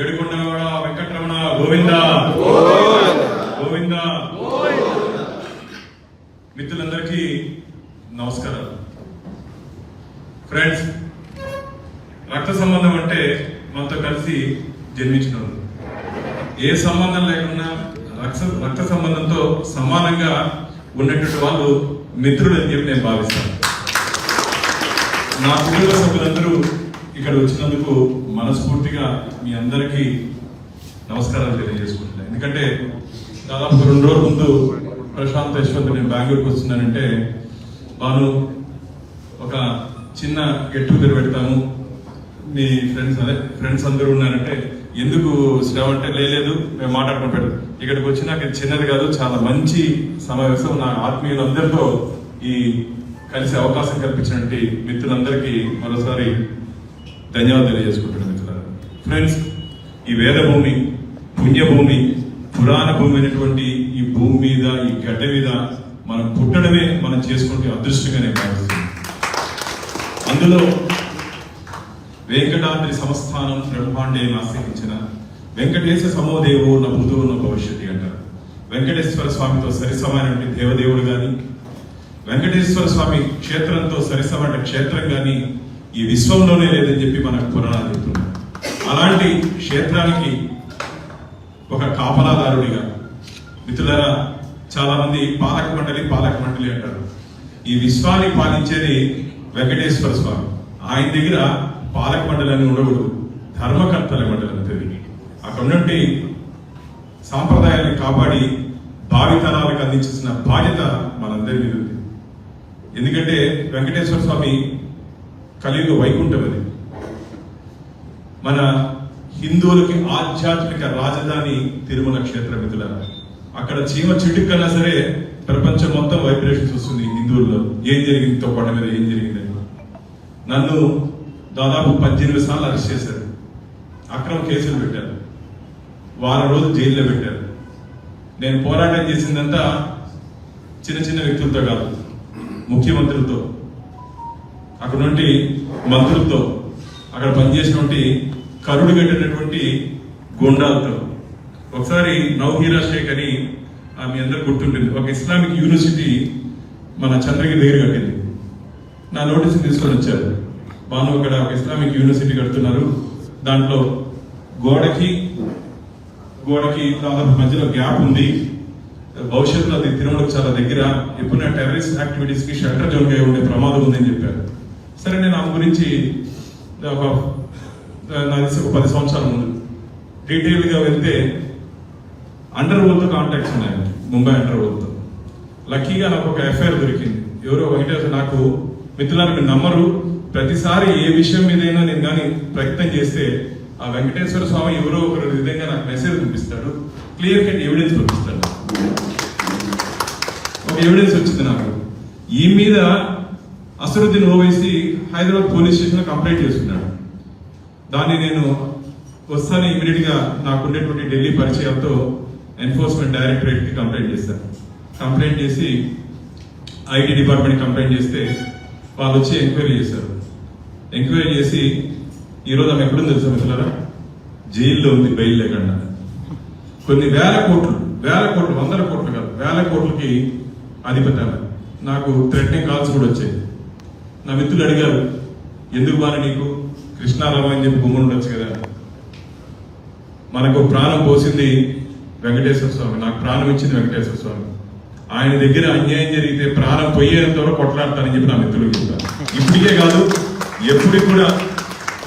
ఏడుకొండలవాడ వెంకటరమణ గోవింద గోవింద. మిత్రులందరికీ నమస్కారాలు. ఫ్రెండ్స్, రక్త సంబంధం అంటే మనతో కలిసి జన్మించిన వాళ్ళు. ఏ సంబంధం లేకుండా రక్త సంబంధంతో సమానంగా ఉన్నటువంటి వాళ్ళు మిత్రులు అని చెప్పి నేను భావిస్తాను. నా కుటుంబ సభ్యులందరూ ఇక్కడ వచ్చినందుకు మనస్ఫూర్తిగా మీ అందరికీ నమస్కారాలు తెలియజేసుకుంటున్నాను. ఎందుకంటే దాదాపు 2 రోజుల ముందు ప్రశాంత్ యశ్వంత్ నేను బెంగళూరుకి వస్తున్నానంటే వాను ఒక చిన్న గెట్ టుగెదర్ పెడతాము, మీ ఫ్రెండ్స్ అందరూ ఉన్నారంటే ఎందుకు శ్రమ అంటే లేదు మేము మాట్లాడుకుని పెడతాం. ఇక్కడికి వచ్చి నాకు ఇది చిన్నది కాదు, చాలా మంచి సమావేశం. నా ఆత్మీయులందరితో ఈ కలిసి అవకాశం కల్పించినటువంటి మిత్రులందరికీ మరోసారి ధన్యవాదాలు తెలియజేసుకుంటున్నాను. మిత్రులారా, ఫ్రెండ్స్, ఈ వేదభూమి, పుణ్యభూమి, పురాణ భూమి అయినటువంటి ఈ భూమి మీద, ఈ గడ్డ మీద మనం పుట్టడమే మనం చేసుకుంటే అదృష్టంగా నేను భావిస్తున్నాను. అందులో వెంకటాద్రి సంస్థానం బ్రహ్మాండే ఆశ్రయించిన వెంకటేశ సమోదేవో నా భూతో నా భవిష్యత్తు అంటారు. వెంకటేశ్వర స్వామితో సరిసమైనటువంటి దేవదేవుడు కానీ, వెంకటేశ్వర స్వామి క్షేత్రంతో సరిసమైన క్షేత్రం కానీ ఈ విశ్వంలోనే లేదని చెప్పి మనకు పురాణాలు చెప్తున్నారు. అలాంటి క్షేత్రానికి ఒక కాపలాదారుడిగా, మిత్రులారా, చాలా మంది పాలక మండలి అంటారు. ఈ విశ్వాన్ని పాలించేది వెంకటేశ్వర స్వామి. ఆయన దగ్గర పాలక మండలి అని ఉండకూడదు, ధర్మకర్తల మండలి అంతది. అక్కడ నుండి సాంప్రదాయాన్ని కాపాడి భావితరాలకు అందించిన బాధ్యత మనందరి మీద ఉంది. ఎందుకంటే వెంకటేశ్వర స్వామి కలియుగ వైకుంఠం అది. మన హిందువులకి ఆధ్యాత్మిక రాజధాని తిరుమల క్షేత్రం. మిత్రులారా, అక్కడ చీమ చిటుకన్నా సరే ప్రపంచం మొత్తం వైబ్రేషన్స్ వస్తుంది హిందువుల్లో. ఏం జరిగింది, కొండ మీద ఏం జరిగిందని. నన్ను దాదాపు 18 సార్లు అరెస్ట్ చేశారు, అక్రమ కేసులు పెట్టారు, వారం రోజులు జైల్లో పెట్టారు. నేను పోరాటం చేసిందంతా చిన్న చిన్న వ్యక్తులతో కాదు, ముఖ్యమంత్రులతో, అక్కడ నుండి మంత్రులతో, అక్కడ పనిచేసినటువంటి కరుడు కట్టినటువంటి గుండాలతో. ఒకసారి నౌహీరా షేక్ అని మీ అందరూ గుర్తుంటుంది, ఒక ఇస్లామిక్ యూనివర్సిటీ మన చంద్రగిరి దగ్గర కట్టింది. నా నోటీస్ తీసుకొని వచ్చారు, బాను అక్కడ ఒక ఇస్లామిక్ యూనివర్సిటీ కడుతున్నారు, దాంట్లో గోడకి దాదాపు మధ్యలో గ్యాప్ ఉంది, భవిష్యత్తులో అది తిరుమలకు చాలా దగ్గర, ఎప్పుడైనా టెర్రరిస్ట్ యాక్టివిటీస్ కి షట్టర్ జోన్ గా ఉండే ప్రమాదం ఉందని చెప్పారు. సరే, నేను ఆమె గురించి నాకు తెలిసి ఒక 10 సంవత్సరాల ముందు డీటెయిల్ గా వెళ్తే అండర్ వరల్డ్ తో కాంటాక్ట్స్ ఉన్నాయి, ముంబై అండర్ వరల్డ్ తో. లక్కీగా నాకు ఒక ఎఫ్ఐఆర్ దొరికింది. ఎవరో వెంకటేశ్వర, నాకు మిత్రులారు మీరు నమ్మరు, ప్రతిసారి ఏ విషయం మీదైనా నేను కానీ ప్రయత్నం చేస్తే ఆ వెంకటేశ్వర స్వామి ఎవరో ఒకరు విధంగా నాకు మెసేజ్ పంపిస్తాడు, క్లియర్ కట్ ఎవిడెన్స్ పంపిస్తాడు. ఒక ఎవిడెన్స్ వచ్చింది నాకు. ఈ మీద అసరుద్దీన్ ఓవైసీ హైదరాబాద్ పోలీస్ స్టేషన్ లో కంప్లైంట్ చేస్తున్నాడు. దాన్ని నేను వస్తాను ఇమీడియట్ గా నాకుండేటువంటి ఢిల్లీ పరిచయాలతో ఎన్ఫోర్స్మెంట్ డైరెక్టరేట్ కి కంప్లైంట్ చేశాను. కంప్లైంట్ చేసి ఐటీ డిపార్ట్మెంట్ కంప్లైంట్ చేస్తే వాళ్ళు వచ్చి ఎంక్వైరీ చేశారు. ఎంక్వైరీ చేసి ఈరోజు ఆమె ఎక్కడుంది తెలుసా మిత్రులారా? జైల్లో ఉంది, బెయిల్ లేకుండా. కొన్ని వేల కోట్లు, 100 కోట్లు కాదు, 1000 కోట్లకి అధిపతి. నాకు థ్రెటనింగ్ కాల్స్ కూడా వచ్చాయి. నా మిత్రులు అడిగారు, ఎందుకు బాగా నీకు కృష్ణారావు అని చెప్పి గుమ్మ ఉండొచ్చు కదా. మనకు ప్రాణం పోసింది వెంకటేశ్వర స్వామి, నాకు ప్రాణం ఇచ్చింది వెంకటేశ్వర స్వామి. ఆయన దగ్గర అన్యాయం జరిగితే ప్రాణం పోయేంత వరకు కొట్లాడతానని చెప్పి నా మిత్రులు చెప్తారు. ఇప్పటికే కాదు, ఎప్పటికి కూడా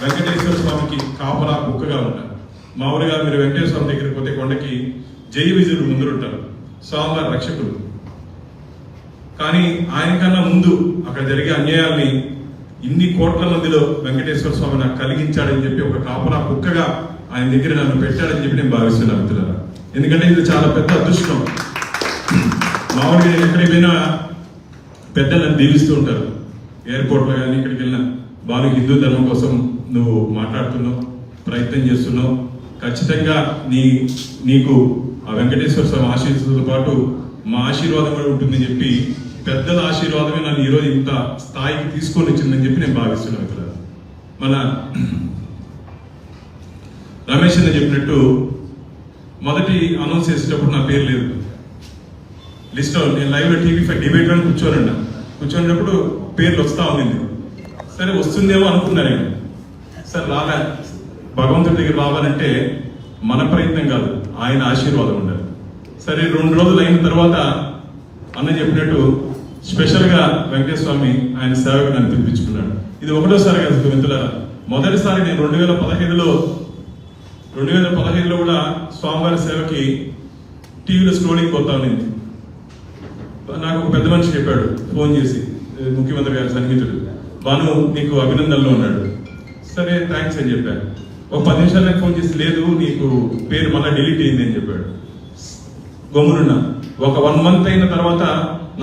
వెంకటేశ్వర స్వామికి కాపలా కుక్కగా ఉంటారు. మామూలుగా మీరు వెంకటేశ్వర స్వామి దగ్గరికి పోతే కొండకి జై విజయులు ముందుంటారు, స్వామివారి రక్షకులు. కానీ ఆయన కన్నా ముందు అక్కడ జరిగే అన్యాయాల్ని ఇన్ని కోట్ల మందిలో వెంకటేశ్వర స్వామి నాకు కలిగించాడని చెప్పి ఒక కాపలా కుక్కగా ఆయన దగ్గర నన్ను పెట్టాడని చెప్పి నేను భావిస్తున్నాను మిత్రులారా. ఎందుకంటే ఇది చాలా పెద్ద అదృష్టం. మామూలుగా నేను ఎక్కడికి పోయినా పెద్దలు నన్ను దీవిస్తూ ఉంటారు, ఎయిర్పోర్ట్లో కానీ ఇక్కడికి వెళ్ళినా, బాను హిందూ ధర్మం కోసం నువ్వు మాట్లాడుతున్నావు, ప్రయత్నం చేస్తున్నావు, ఖచ్చితంగా నీకు ఆ వెంకటేశ్వర స్వామి ఆశీస్సులతో పాటు మా ఆశీర్వాదం కూడా ఉంటుందని చెప్పి పెద్దల ఆశీర్వాదమే నన్ను ఈరోజు ఇంత స్థాయికి తీసుకొని వచ్చిందని చెప్పి నేను భావిస్తున్నాను. ఇక్కడ మన రమేష్ అని చెప్పినట్టు మొదటి అనౌన్స్ చేసేటప్పుడు నా పేరు లేదు లిస్ట్లో. నేను లైవ్లో TV5 డిబేట్లో కూర్చోనప్పుడు పేర్లు వస్తూ ఉండింది. సరే వస్తుందేమో అనుకున్నా నేను. సరే రాలే. భగవంతుడి దగ్గర రావాలంటే మన ప్రయత్నం కాదు, ఆయన ఆశీర్వాదం ఉండాలి. సరే 2 రోజులు అయిన తర్వాత అన్న చెప్పినట్టు స్పెషల్గా వెంకటేశ్వర స్వామి ఆయన సేవకు నన్ను పిలిపించుకున్నాడు. ఇది ఒకటోసారి కదా మిత్రులారా. మొదటిసారి నేను 2015లో కూడా స్వామివారి సేవకి టీవీలో స్క్రోలింగ్ పోతా ఉంది. నాకు ఒక పెద్ద మనిషి చెప్పాడు ఫోన్ చేసి, ముఖ్యమంత్రి గారి సన్నిహితుడు, భాను నీకు అభినందనలో ఉన్నాడు. సరే థ్యాంక్స్ అని చెప్పాను. ఒక 10 నిమిషాలకు ఫోన్ చేసి, లేదు నీకు పేరు మళ్ళీ డిలీట్ అయింది అని చెప్పాడు. గమ్మునున్నా. ఒక 1 మంత్ అయిన తర్వాత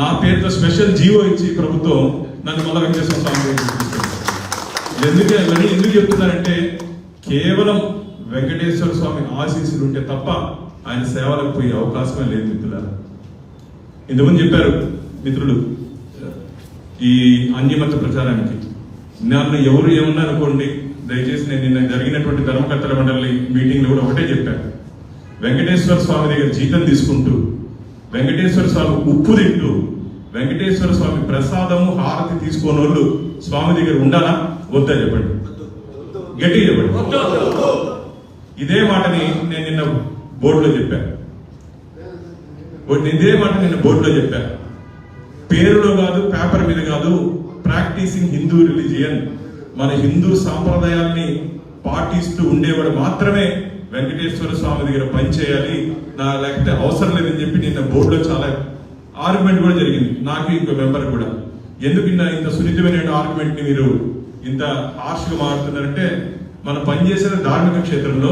నా పేరుతో స్పెషల్ జీవో ఇచ్చి ప్రభుత్వం నన్ను మళ్ళీ వెంకటేశ్వర స్వామి ఎందుకు చెప్తున్నారంటే కేవలం వెంకటేశ్వర స్వామి ఆశీస్సులు ఉంటే తప్ప ఆయన సేవలకు పోయే అవకాశమే లేదు మిత్రులారా. ఇంతకుముందు చెప్పారు మిత్రులు ఈ అన్యమత ప్రచారానికి. నన్ను ఎవరు ఏమన్నా అనుకోండి, దయచేసి నేను నిన్న జరిగినటువంటి ధర్మకర్తల మండలి మీటింగ్లో కూడా ఒకటే చెప్పాను. వెంకటేశ్వర స్వామి దగ్గర జీతం తీసుకుంటూ, వెంకటేశ్వర స్వామి ఉప్పు తింటూ, వెంకటేశ్వర స్వామి ప్రసాదము హారతి తీసుకోని వాళ్ళు స్వామి దగ్గర ఉండాలా వద్దా చెప్పండి, గట్టిగా చెప్పండి. ఇదే మాటని నేను నిన్న బోర్డులో చెప్పాను. పేరులో కాదు, పేపర్ మీద కాదు, ప్రాక్టీసింగ్ హిందూ రిలీజియన్, మన హిందూ సాంప్రదాయాల్ని పాటిస్తూ ఉండేవాడు మాత్రమే వెంకటేశ్వర స్వామి దగ్గర పనిచేయాలి, లేకపోతే అవసరం లేదని చెప్పి నిన్న బోర్డులో చాలా ఆర్గ్యుమెంట్ కూడా జరిగింది. నాకు ఇంకో మెంబర్ కూడా, ఎందుకు ఇంత సున్నితమైన ఆర్గ్యుమెంట్ ని మీరు ఇంత హార్ష్ గా మాట్లాడుతున్నారంటే, మనం పనిచేసిన ధార్మిక క్షేత్రంలో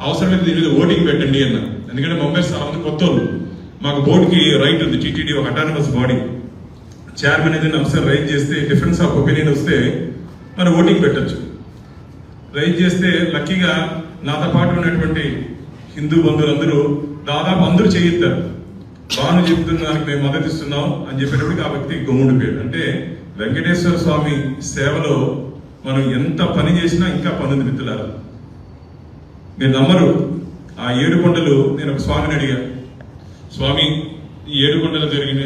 అవసరమైతే దీని మీద ఓటింగ్ పెట్టండి అన్న. ఎందుకంటే మెంబర్స్ చాలా మంది కొత్త వాళ్ళు. మాకు బోర్డుకి రైట్ ఉంది, టీటీడీ ఒక అటానమస్ బాడీ. చైర్మన్ ఏదైనా అంశం రైజ్ చేస్తే, డిఫరెన్స్ ఆఫ్ ఒపీనియన్ వస్తే మనం ఓటింగ్ పెట్టచ్చు. రైజ్ చేస్తే లక్కీగా నాతో పాటు ఉన్నటువంటి హిందూ బంధువులందరూ దాదాపు అందరూ చేయిస్తారు. బాను చెప్తున్నానికి మేము మద్దతిస్తున్నాం అని చెప్పేటప్పటికి ఆ వ్యక్తి గమ్ముండిపోయాడు. అంటే వెంకటేశ్వర స్వామి సేవలో మనం ఎంత పని చేసినా ఇంకా పని ఉంది మిత్రులారా. మీరు నమ్మరు, ఆ 7 కొండలు నేను ఒక స్వామిని అడిగా, స్వామి ఈ 7 కొండలు జరిగిన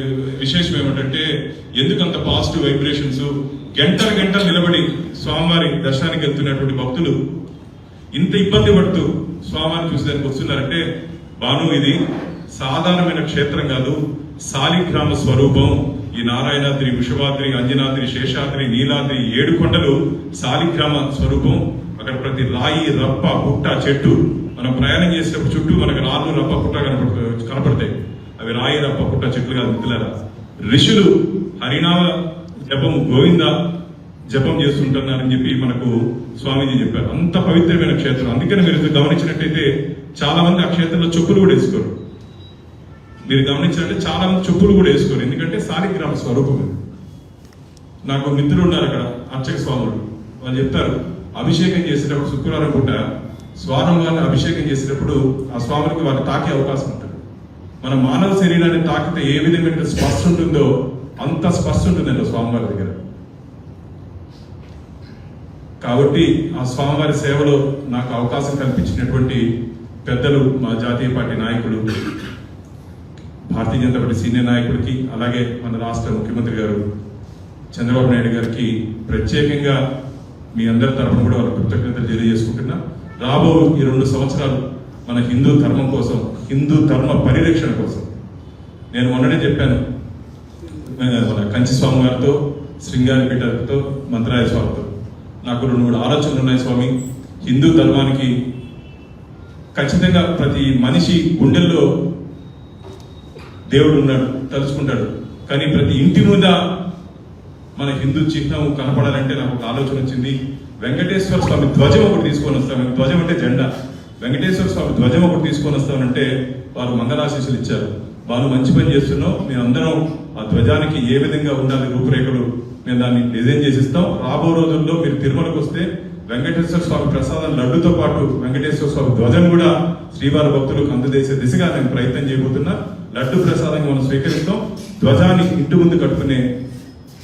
విశేషం ఏమిటంటే ఎందుకంత పాజిటివ్ వైబ్రేషన్స్, గంటలు నిలబడి స్వామివారి దర్శనానికి వెళ్తున్నటువంటి భక్తులు ఇంత ఇబ్బంది పడుతూ స్వామివారిని చూసేదానికి వస్తున్నారంటే, బాను ఇది సాధారణమైన క్షేత్రం కాదు, శాలిగ్రామ స్వరూపం. ఈ నారాయణాద్రి, వృషభాద్రి, అంజనాద్రి, శేషాద్రి, నీలాద్రి 7 కొండలు శాలిగ్రామ స్వరూపం. అక్కడ ప్రతి రాయి, రప్ప, పుట్ట, చెట్టు, మనం ప్రయాణం చేసేటప్పుడు చుట్టూ మనకు రాళ్ళు, రప్ప, పుట్ట కనపడతాయి. అవి రాయి, రప్ప, పుట్ట చెట్లు కాదు మిత్రులారా. ఋషులు హరినామ జపం, గోవింద జపం చేస్తుంటున్నారని చెప్పి మనకు స్వామీజీ చెప్పారు. అంత పవిత్రమైన క్షేత్రం. అందుకని మీరు గమనించినట్టయితే చాలా మంది ఆ క్షేత్రంలో చెప్పులు కూడా వేసుకోరు. మీరు గమనించాలంటే చాలా మంది చెప్పులు కూడా వేసుకోరు, ఎందుకంటే శాలిగ్రామ స్వరూపం. నాకు మిత్రులు ఉన్నారు అక్కడ, అర్చక స్వాములు. వాళ్ళు చెప్తారు, అభిషేకం చేసేటప్పుడు శుక్రవారం పూట స్వారంగాన్ని అభిషేకం చేసేటప్పుడు ఆ స్వాములకి వారు తాకే అవకాశం ఉంటుంది. మన మానవ శరీరాన్ని తాకితే ఏ విధమైన స్పర్శ ఉంటుందో అంత స్పర్శ ఉంటుందండి స్వామివారి దగ్గర. కాబట్టి ఆ స్వామివారి సేవలో నాకు అవకాశం కల్పించినటువంటి పెద్దలు, మా జాతీయ పార్టీ నాయకులు, భారతీయ జనతా పార్టీ సీనియర్ నాయకుడికి, అలాగే మన రాష్ట్ర ముఖ్యమంత్రి గారు చంద్రబాబు నాయుడు గారికి ప్రత్యేకంగా మీ అందరి తరఫున కూడా వాళ్ళ కృతజ్ఞతలు తెలియజేసుకుంటున్నా. రాబో ఈ 2 సంవత్సరాలు మన హిందూ ధర్మం కోసం, హిందూ ధర్మ పరిరక్షణ కోసం, నేను మొన్ననే చెప్పాను మన కంచి స్వామి గారితో, శృంగారిపీఠతో, మంత్రాయ స్వామితో నాకు 2-3 ఆలోచనలు ఉన్నాయి. స్వామి, హిందూ ధర్మానికి ఖచ్చితంగా ప్రతి మనిషి గుండెల్లో దేవుడు ఉన్నాడు, తలుచుకుంటాడు. కానీ ప్రతి ఇంటి మీద మన హిందూ చిహ్నం కనపడాలంటే నాకు ఒక ఆలోచన వచ్చింది. వెంకటేశ్వర స్వామి ధ్వజం ఒకటి తీసుకొని వస్తాం. ధ్వజం అంటే జెండా. వెంకటేశ్వర స్వామి ధ్వజం ఒకటి తీసుకొని వస్తామంటే వారు మంగళాశీస్సులు ఇచ్చారు. వాళ్ళు మంచి పని చేస్తున్నాం, మేమందరం ఆ ధ్వజానికి ఏ విధంగా ఉండాలి రూపురేఖలు మేము దాన్ని డిజైన్ చేసి ఇస్తాం. రాబో రోజుల్లో మీరు తిరుమలకు వస్తే వెంకటేశ్వర స్వామి ప్రసాదం లడ్డుతో పాటు వెంకటేశ్వర స్వామి ధ్వజం కూడా శ్రీవారి భక్తులకు అందజేసే దిశగా నేను ప్రయత్నం చేయబోతున్నా. లడ్డు ప్రసాదంగా మనం స్వీకరిస్తాం. ధ్వజాన్ని ఇంటి ముందు కట్టుకునే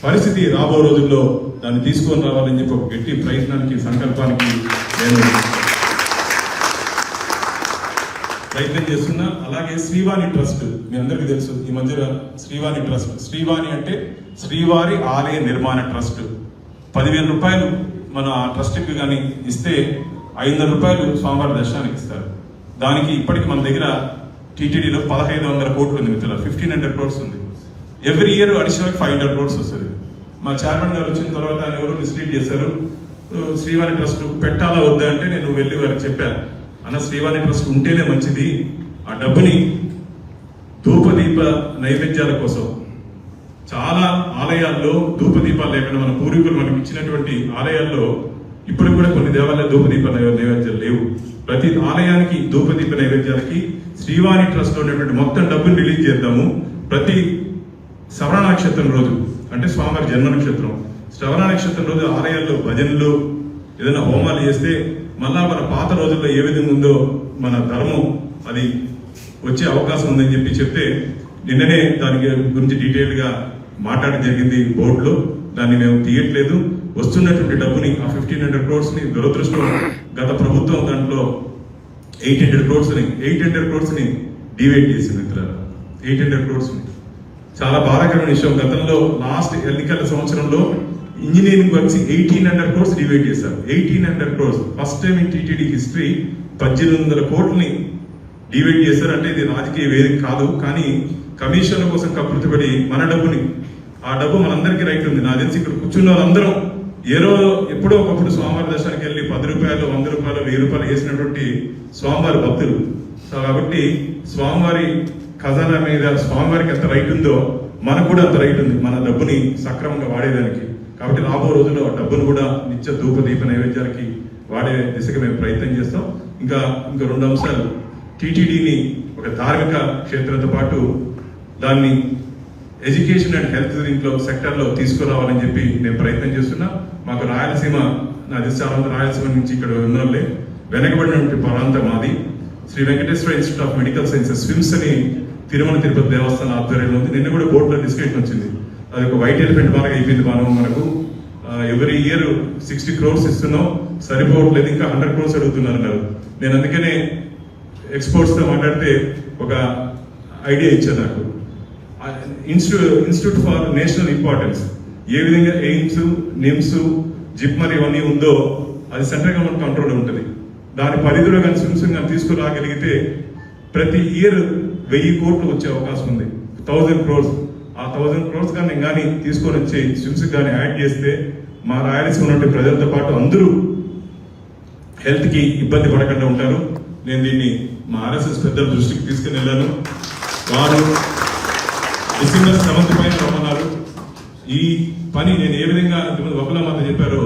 పరిస్థితి రాబో రోజుల్లో దాన్ని తీసుకొని రావాలని చెప్పి ఒక గట్టి ప్రయత్నానికి, సంకల్పానికి నేను ప్రయత్నం చేస్తున్నా. అలాగే శ్రీవాణి ట్రస్ట్, మీ అందరికీ తెలుసు ఈ మధ్య శ్రీవాణి ట్రస్ట్, శ్రీవాణి అంటే శ్రీవారి ఆలయ నిర్మాణ ట్రస్ట్. 10,000 రూపాయలు మన ఆ ట్రస్ట్కి కానీ ఇస్తే 500 రూపాయలు స్వామివారి దర్శనానికి ఇస్తారు. దానికి ఇప్పటికి మన దగ్గర టీటీడీలో 1,500 కోట్లు ఉంది మిత్రుల, 1,500 crores ఉంది. ఎవ్రీ ఇయర్ అడిషనల్ 500 crores వస్తుంది. మా చైర్మన్ గారు వచ్చిన తర్వాత ఆయన ఎవరు డిస్ట్రీట్ చేశారు, శ్రీవాణి ట్రస్ట్ పెట్టాలా వద్దా అంటే నేను వెళ్ళి వారికి చెప్పాను, అన్న శ్రీవాణి ట్రస్ట్ ఉంటేనే మంచిది, ఆ డబ్బుని ధూపదీప నైవేద్యాల కోసం, చాలా ఆలయాల్లో ధూపదీపాలు లేకుండా మన పూర్వీకులు మనకి ఇచ్చినటువంటి ఆలయాల్లో ఇప్పుడు కూడా కొన్ని దేవాలయ ధూపదీప నైవేద్యాలు లేవు. ప్రతి ఆలయానికి ధూపదీప నైవేద్యాలకి శ్రీవాణి ట్రస్ట్ లో ఉన్నటువంటి మొత్తం డబ్బుని రిలీజ్ చేద్దాము. ప్రతి శ్రవణ నక్షత్రం రోజు, అంటే స్వామివారి జన్మ నక్షత్రం, శ్రవణ నక్షత్రం రోజు ఆలయాల్లో భజనలు ఏదైనా హోమాలు చేస్తే మళ్ళా మన పాత రోజుల్లో ఏ విధంగా ఉందో మన ధర్మం అది వచ్చే అవకాశం ఉందని చెప్తే నిన్ననే దాని గురించి డీటెయిల్ గా మాట్లాడడం జరిగింది బోర్డులో. దాన్ని మేము తీయట్లేదు. వస్తున్నటువంటి డబ్బుని ఆ 1,500 crores ని దురదృష్టం గత ప్రభుత్వం దాంట్లో 800 crores ని డివైడ్ చేసింది మిత్రులారా. 800 crores ని చాలా బాధాకరమైన విషయం. గతంలో లాస్ట్ ఎన్నికల సంవత్సరంలో ఇంజనీరింగ్ వర్క్స్ 1,800 crores డివైడ్ చేశారు. 1,800 crores first time in TTD history 1,800 కోట్లని డివైడ్ చేశారు. అంటే ఇది రాజకీయ వేదిక కాదు, కానీ కమిషన్ల కోసం కకృతిపడి మన డబ్బుని, ఆ డబ్బు మనందరికీ రైట్ ఉంది. నాకు తెలిసి ఇక్కడ కూర్చున్న వాళ్ళందరం ఎప్పుడో ఒకప్పుడు స్వామివారి దర్శనానికి వెళ్ళి 10 రూపాయలు 100 రూపాయలు 1000 రూపాయలు వేసినటువంటి స్వామివారి భక్తులు. సో కాబట్టి స్వామివారి ఖజానా మీద స్వామివారికి ఎంత రైట్ ఉందో మనకు కూడా అంత రైట్ ఉంది మన డబ్బుని సక్రమంగా వాడేదానికి. కాబట్టి రాబో రోజుల్లో ఆ డబ్బును కూడా నిత్య ధూపదీప నైవేద్యాలకి వాడే దిశగా మేము ప్రయత్నం చేస్తాం. ఇంకా 2 అంశాలు, టీటీడీని ఒక ధార్మిక క్షేత్రంతో పాటు దాన్ని ఎడ్యుకేషన్ అండ్ హెల్త్ దీంట్లో సెక్టర్లో తీసుకురావాలని చెప్పి నేను ప్రయత్నం చేస్తున్నా. మాకు రాయలసీమ, నా తెలిసి చాలా మంది రాయలసీమ నుంచి ఇక్కడ ఉన్నోళ్ళే, వెనకబడినటువంటి ప్రాంతం మాది. Shri Venkateswara Institute of Medical Sciences SVIMS అని తిరుమల తిరుపతి దేవస్థానం ఆధ్వర్యంలో ఉంది. నిన్న కూడా బోర్డులో డిస్కషన్ వచ్చింది. అది ఒక వైట్ ఎలిఫెంట్ బాగా అయిపోయింది. మనకు ఎవ్రీ ఇయర్ 60 crores ఇస్తున్నాం, సరిపోవట్లేదు, ఇంకా 100 crores అడుగుతున్నారు. నేను అందుకనే ఎక్స్పర్ట్స్ తో మాట్లాడితే ఒక ఐడియా ఇచ్చాను. నాకు ఇన్స్టిట్యూట్ ఫర్ నేషనల్ ఇంపార్టెన్స్ ఏ విధంగా ఎయిమ్స్, నిమ్స్, జిప్మర్ ఇవన్నీ ఉందో అది సెంట్రల్ గవర్నమెంట్ కంట్రోల్ ఉంటుంది. దాని పరిధిలో కానీ స్విమ్స్ కానీ తీసుకురాగలిగితే ప్రతి ఇయర్ 1000 కోట్లు వచ్చే అవకాశం ఉంది. 1000 crores. ఆ 1000 crores కానీ తీసుకొని వచ్చి స్విమ్స్ కానీ యాడ్ చేస్తే మా రాయలసీమ ఉన్నటువంటి ప్రజలతో పాటు అందరూ హెల్త్ కి ఇబ్బంది పడకుండా ఉంటారు. నేను దీన్ని మా ఆర్ఎస్ఎస్ పెద్దల దృష్టికి తీసుకుని వెళ్ళాను. వారు డిసెంబర్ 7th పైన రమ్మన్నారు. ఈ పని నేను ఏ విధంగా ఇంతమంది వకులమాత చెప్పారో,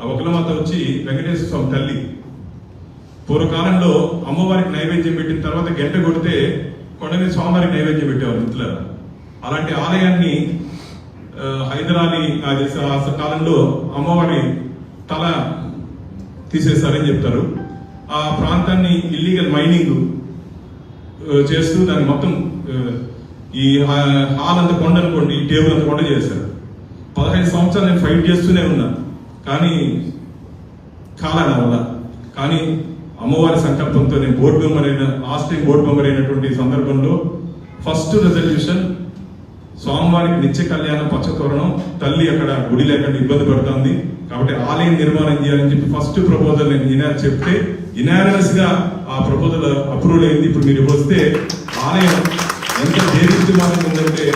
ఆ వకులమాత వచ్చి వెంకటేశ్వర స్వామి తల్లి. పూర్వకాలంలో అమ్మవారికి నైవేద్యం పెట్టిన తర్వాత గంట కొడితే కొండ మీద స్వామివారికి నైవేద్యం పెట్టేవారు మిత్రులారా. అలాంటి ఆలయాన్ని హైదరాలీ ఆ కాలంలో అమ్మవారి తల తీసేశారని చెప్తారు. ఆ ప్రాంతాన్ని ఇల్లీగల్ మైనింగ్ చేస్తూ దాన్ని మొత్తం ఈ హాల్ అంత కొండ అనుకోండి, ఈ టేబుల్ అంత కొండ చేశారు. 15 సంవత్సరాలు నేను ఫైట్ చేస్తూనే ఉన్నా, కానీ కాలాన వల్ల. కానీ అమ్మవారి సంకల్పంతో నేను బోర్డు మెంబర్ అయిన, లాస్ట్ టైం బోర్డు మెంబర్ అయినటువంటి సందర్భంలో ఫస్ట్ రెజల్యూషన్ స్వామివారికి నిత్య కళ్యాణం పచ్చతోరణం, తల్లి అక్కడ గుడి లేకుండా ఇబ్బంది పడుతుంది కాబట్టి ఆలయం నిర్మాణం చేయాలని చెప్పి ఫస్ట్ ప్రపోజల్ నేను చెప్తే యునానిమస్ గా ఆ ప్రపోజల్ అప్రూవల్ అయింది. ఇప్పుడు మీరు వస్తే ఆలయం ఎంత దేదీప్యమానంగా ఉందంటే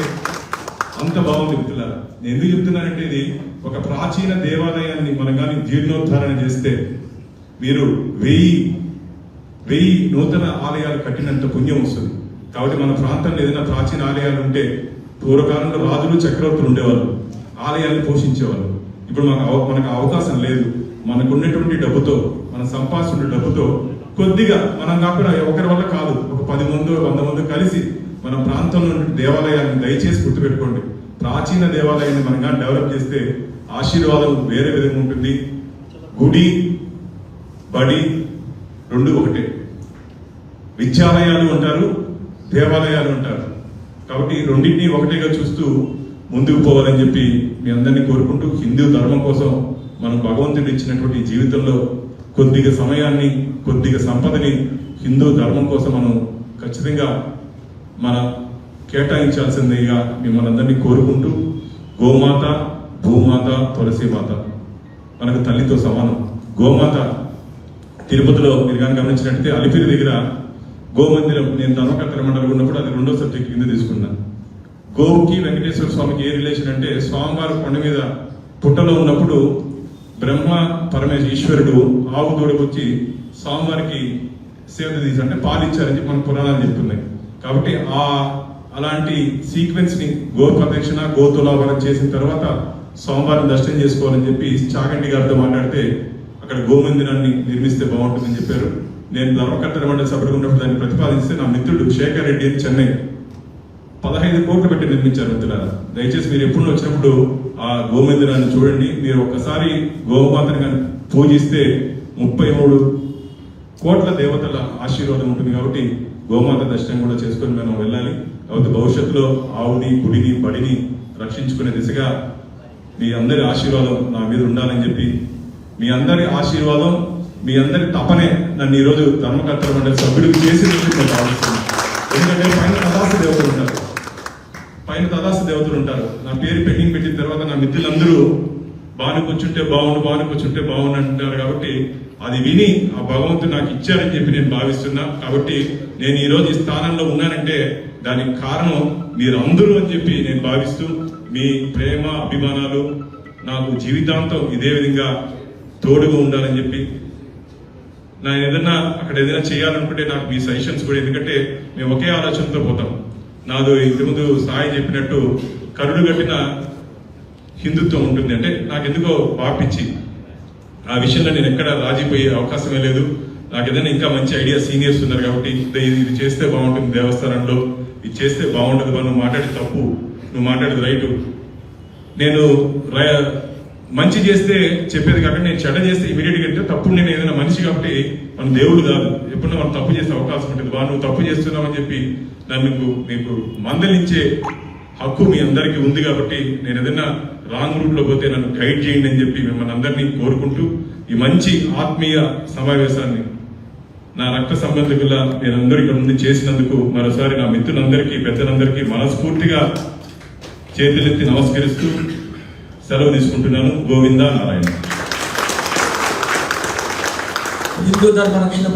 అంత బాగుంది మిత్రులారా. నేను ఎందుకు చెప్తున్నానంటే ఇది ఒక ప్రాచీన దేవాలయాన్ని మనం కానీ జీర్ణోద్ధారణ చేస్తే మీరు 1000 నూతన ఆలయాలు కట్టినంత పుణ్యం వస్తుంది. కాబట్టి మన ప్రాంతంలో ఏదైనా ప్రాచీన ఆలయాలు ఉంటే, పూర్వకాలంలో రాజులు చక్రవర్తులు ఉండేవాళ్ళు, ఆలయాన్ని పోషించేవాళ్ళు. ఇప్పుడు మనకు అవకాశం లేదు. మనకున్నటువంటి డబ్బుతో, మనం సంపాదించిన డబ్బుతో కొద్దిగా, మనం కాకుండా ఒకరి వల్ల కాదు, ఒక 10 మంది 100 మంది కలిసి మన ప్రాంతంలో దేవాలయాన్ని దయచేసి గుర్తుపెట్టుకోండి. ప్రాచీన దేవాలయాన్ని మనం కానీ డెవలప్ చేస్తే ఆశీర్వాదం వేరే విధంగా ఉంటుంది. గుడి బడి 2 ఒకటే. విద్యాలయాలు అంటారు, దేవాలయాలు అంటారు. కాబట్టి రెండింటినీ ఒకటేగా చూస్తూ ముందుకు పోవాలని చెప్పి మీ అందరినీ కోరుకుంటూ, హిందూ ధర్మం కోసం మనం భగవంతుడు ఇచ్చినటువంటి జీవితంలో కొద్దిగా సమయాన్ని, కొద్దిగా సంపదని హిందూ ధర్మం కోసం మనం ఖచ్చితంగా మన కేటాయించాల్సిందిగా మిమ్మల్ని అందరినీ కోరుకుంటూ, గోమాత, భూమాత, తులసి మాత మనకు తల్లితో సమానం. గోమాత తిరుపతిలో మీరు కానీ గమనించినట్టయితే అలిపిరి దగ్గర గోమందిరం, నేను ధర్మకర్తల మండలి ఉన్నప్పుడు అది 2వ సబ్జెక్ట్ కింద తీసుకున్నాను. గోవుకి వెంకటేశ్వర స్వామికి ఏ రిలేషన్ అంటే, స్వామివారి కొండ మీద పుట్టలో ఉన్నప్పుడు బ్రహ్మ ఈశ్వరుడు ఆవు దూడకొచ్చి స్వామివారికి సేవ తీసి అంటే పాలిచ్చారని చెప్పి మన పురాణాలు చెప్తున్నాయి. కాబట్టి అలాంటి సీక్వెన్స్ ని గో ప్రదక్షిణ, గోతులాభనం చేసిన తర్వాత స్వామివారిని దర్శనం చేసుకోవాలని చెప్పి చాగంటి గారితో మాట్లాడితే అక్కడ గోమందిరాన్ని నిర్మిస్తే బాగుంటుందని చెప్పారు. నేను ధర్మకర్తల మండలి సభ్యుడు ఉన్నప్పుడు దాన్ని ప్రతిపాదిస్తే నా మిత్రుడు శేఖర్ రెడ్డి అని చెన్నై 15 కోట్లు పెట్టి నిర్మించారు. మిత్రులారా, దయచేసి మీరు ఎప్పుడు వచ్చినప్పుడు ఆ గోమందిరాన్ని చూడండి. మీరు ఒక్కసారి గోమాతని కానీ పూజిస్తే 33 కోట్ల దేవతల ఆశీర్వాదం ఉంటుంది. కాబట్టి గోమాత దర్శనం కూడా చేసుకొని మనం వెళ్ళాలి. కాబట్టి భవిష్యత్తులో ఆవుని, గుడిని, బడిని రక్షించుకునే దిశగా మీ అందరి ఆశీర్వాదం నా మీద ఉండాలని చెప్పి, మీ అందరి ఆశీర్వాదం, మీ అందరి తపనే నన్ను ఈరోజు ధర్మకర్తల మండలి సభ్యుడికి చేసినందుకు నేను భావిస్తున్నాను. ఎందుకంటే పైన తదాసు దేవతలు ఉంటారు. నా పేరు పెండింగ్ పెట్టిన తర్వాత నా మిత్రులందరూ బానుకొచ్చుంటే బాగుండు అంటున్నారు. కాబట్టి అది విని ఆ భగవంతుడు నాకు ఇచ్చారని చెప్పి నేను భావిస్తున్నా. కాబట్టి నేను ఈ రోజు ఈ స్థానంలో ఉన్నానంటే దానికి కారణం మీరు అందరూ అని చెప్పి నేను భావిస్తూ, మీ ప్రేమ, అభిమానాలు నాకు జీవితాంతం ఇదే విధంగా తోడుగా ఉండాలని చెప్పి, నేను ఏదైనా అక్కడ ఏదైనా చేయాలనుకుంటే నాకు మీ సజెషన్స్ కూడా, ఎందుకంటే మేము ఒకే ఆలోచనతో పోతాం. నాది ఇంతకుముందు సాయి చెప్పినట్టు కరుడు కట్టిన హిందుత్వం ఉంటుంది. అంటే నాకు ఎందుకో పాపించి ఆ విషయంలో నేను ఎక్కడ రాజీపోయే అవకాశమే లేదు. నాకు ఏదైనా ఇంకా మంచి ఐడియా సీనియర్స్ ఉన్నారు కాబట్టి ఇది చేస్తే బాగుంటుంది దేవస్థానంలో, ఇది చేస్తే బాగుంటుంది, నువ్వు మాట్లాడేది తప్పు, నువ్వు మాట్లాడేది రైటు. నేను మంచి చేస్తే చెప్పేది కాకుండా నేను చెడ్డ చేస్తే ఇమీడియట్ గా అంటే తప్పుడు, నేను ఏదైనా మనిషి కాబట్టి మన దేవుడు కాదు, ఎప్పుడన్నా మనం తప్పు చేసే అవకాశం ఉంటుంది. నువ్వు తప్పు చేస్తున్నావని చెప్పి మీకు మందలించే హక్కు మీ అందరికీ ఉంది. కాబట్టి నేను ఏదైనా రాంగ్ రూట్ లో పోతే నన్ను గైడ్ చేయండి అని చెప్పి మిమ్మల్ని అందరినీ కోరుకుంటూ, ఈ మంచి ఆత్మీయ సమావేశాన్ని నా రక్త సంబంధికుల నేనందరూ ఇక్కడ నుండి చేసినందుకు మరోసారి నా మిత్రులందరికీ, పెద్దలందరికీ మనస్ఫూర్తిగా చేతులెత్తి నమస్కరిస్తూ సెలవు తీసుకుంటున్నాను. గోవిందా నారాయణ. హిందూ ధర్మ రక్షణ